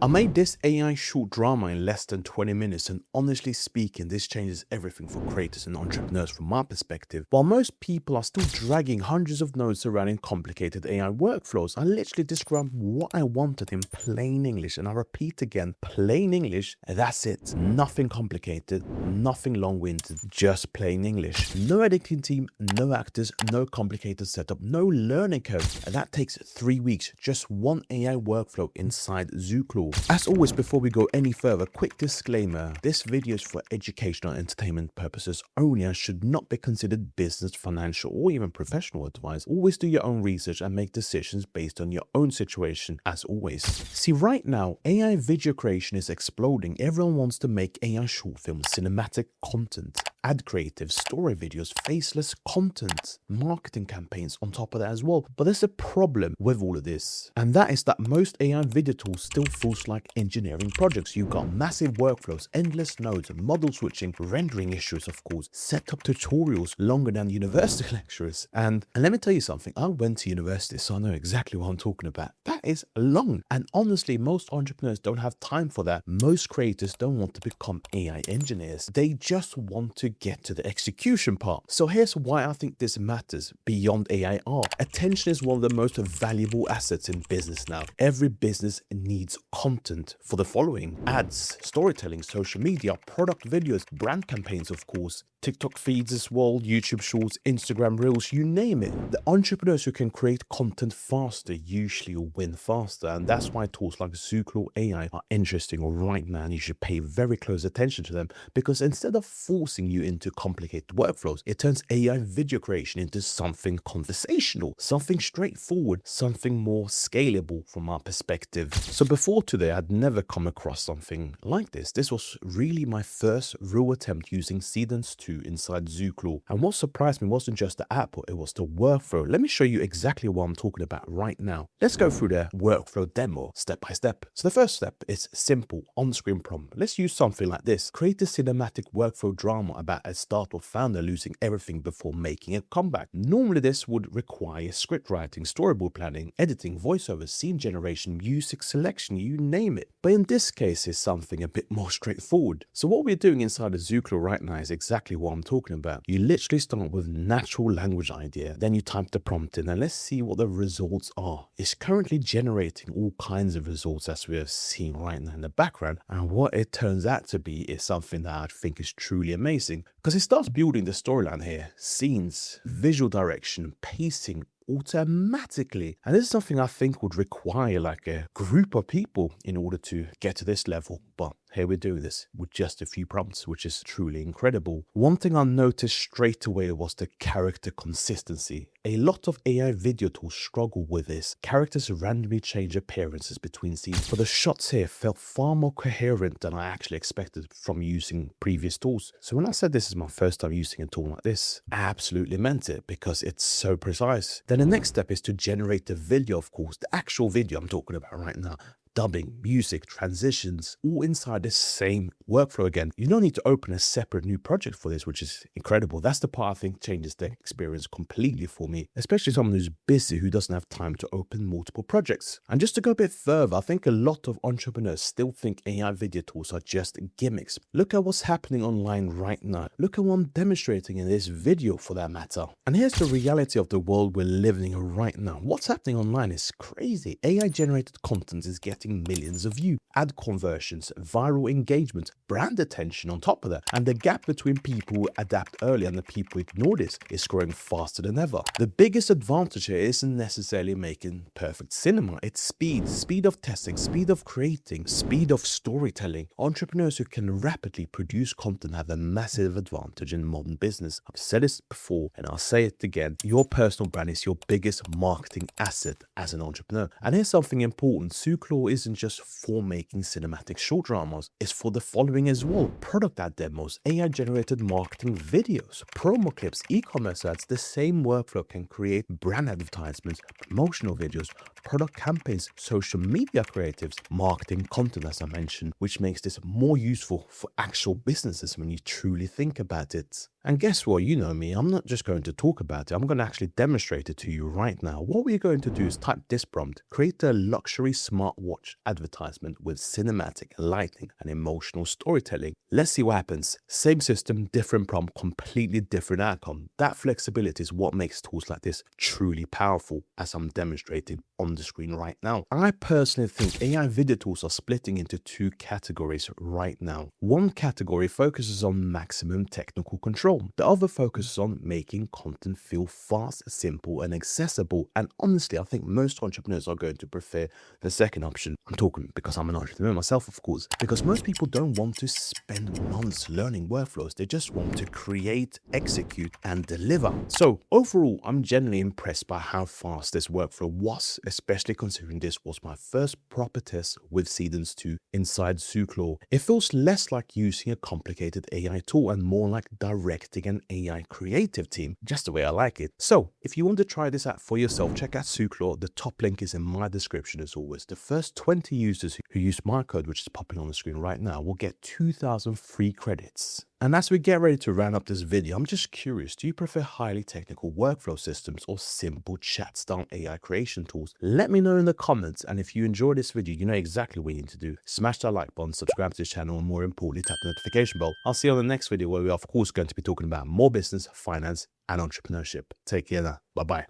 I made this AI short drama in less than 20 minutes, and honestly speaking, this changes everything for creators and entrepreneurs from my perspective. While most people are still dragging hundreds of nodes around in complicated AI workflows, I literally described what I wanted in plain English, and I repeat again, plain English, that's it. Nothing complicated, nothing long-winded, just plain English. No editing team, no actors, no complicated setup, no learning curve, and that takes 3 weeks, just one AI workflow inside Zooclaw. As always, before we go any further, quick disclaimer, this video is for educational and entertainment purposes only and should not be considered business, financial, or even professional advice. Always do your own research and make decisions based on your own situation, as always. See, right now, AI video creation is exploding. Everyone wants to make AI short films, cinematic content, ad creative, story videos, faceless content, marketing campaigns on top of that as well. But there's a problem with all of this, and that is that most AI video tools still feels like engineering projects. You've got massive workflows, endless nodes, model switching, rendering issues, of course, setup tutorials longer than university lectures. And let me tell you something, I went to university, so I know exactly what I'm talking about. That is long, and honestly, most entrepreneurs don't have time for that. Most creators don't want to become AI engineers. They just want to get to the execution part. So here's why I think this matters beyond AI art. Attention is one of the most valuable assets in business now. Every business needs content for the following: ads, storytelling, social media, product videos, brand campaigns, of course, TikTok feeds as well, YouTube shorts, Instagram reels, you name it. The entrepreneurs who can create content faster usually will win faster, and that's why tools like Zooclaw AI are interesting right now, and you should pay very close attention to them, because instead of forcing you into complicated workflows, it turns AI video creation into something conversational, something straightforward, something more scalable from our perspective. So before today, I'd never come across something like this. This was really my first real attempt using Seedance 2 inside Zooclaw. And what surprised me wasn't just the app, it was the workflow. Let me show you exactly what I'm talking about right now. Let's go through the workflow demo step by step. So the first step is simple on-screen prompt. Let's use something like this. Create a cinematic workflow drama about a startup founder losing everything before making a comeback. Normally this would require script writing, storyboard planning, editing, voiceovers, scene generation, music selection, you name it. But in this case, it's something a bit more straightforward. So what we're doing inside of Zooclaw right now is exactly what I'm talking about. You literally start with natural language idea, then you type the prompt in, and let's see what the results are. It's currently generating all kinds of results, as we are seeing right now in the background, and what it turns out to be is something that I think is truly amazing, because it starts building the storyline here, scenes, visual direction, pacing, automatically. And this is something I think would require like a group of people in order to get to this level, but here we're doing this with just a few prompts, which is truly incredible. One thing I noticed straight away was the character consistency. A lot of AI video tools struggle with this. Characters randomly change appearances between scenes, but the shots here felt far more coherent than I actually expected from using previous tools. So when I said this is my first time using a tool like this, I absolutely meant it, because it's so precise. Then the next step is to generate the video, of course, the actual video I'm talking about right now. Dubbing, music, transitions, all inside the same workflow again. You don't need to open a separate new project for this, which is incredible. That's the part I think changes the experience completely for me, especially someone who's busy, who doesn't have time to open multiple projects. And just to go a bit further, I think a lot of entrepreneurs still think AI video tools are just gimmicks. Look at what's happening online right now. Look at what I'm demonstrating in this video, for that matter. And here's the reality of the world we're living in right now. What's happening online is crazy. AI generated content is getting millions of views, ad conversions, viral engagement, brand attention on top of that, and the gap between people who adapt early and the people who ignore this is growing faster than ever. The biggest advantage here isn't necessarily making perfect cinema, it's speed of testing, speed of creating, speed of storytelling. Entrepreneurs who can rapidly produce content have a massive advantage in modern business. I've said this before and I'll say it again, your personal brand is your biggest marketing asset as an entrepreneur. And here's something important, Zooclaw isn't just for making cinematic short dramas, it's for the following as well: product ad demos, AI generated marketing videos, promo clips, e-commerce ads. The same workflow can create brand advertisements, promotional videos, product campaigns, social media creatives, marketing content, as I mentioned, which makes this more useful for actual businesses when you truly think about it. And guess what? You know me, I'm not just going to talk about it, I'm going to actually demonstrate it to you right now. What we're going to do is type this prompt: create a luxury smartwatch advertisement with cinematic lighting and emotional storytelling. Let's see what happens. Same system, different prompt, completely different outcome. That flexibility is what makes tools like this truly powerful, as I'm demonstrating on the screen right now. I personally think AI video tools are splitting into two categories right now. One category focuses on maximum technical control. The other focuses on making content feel fast, simple, and accessible. And honestly, I think most entrepreneurs are going to prefer the second option. I'm talking because I'm an entrepreneur myself, of course, because most people don't want to spend months learning workflows. They just want to create, execute, and deliver. So overall, I'm genuinely impressed by how fast this workflow was, especially considering this was my first proper test with Seedance 2 inside Zooclaw. It feels less like using a complicated AI tool and more like directing an AI creative team, just the way I like it. So if you want to try this out for yourself, check out Zooclaw. The top link is in my description as always. The first 20 users who use my code, which is popping on the screen right now, will get 2,000 free credits. And as we get ready to round up this video, I'm just curious, do you prefer highly technical workflow systems or simple chat-style AI creation tools? Let me know in the comments, and if you enjoyed this video, you know exactly what you need to do. Smash that like button, subscribe to this channel, and more importantly, tap the notification bell. I'll see you on the next video where we are of course going to be talking about more business, finance, and entrepreneurship. Take care now. Bye-bye.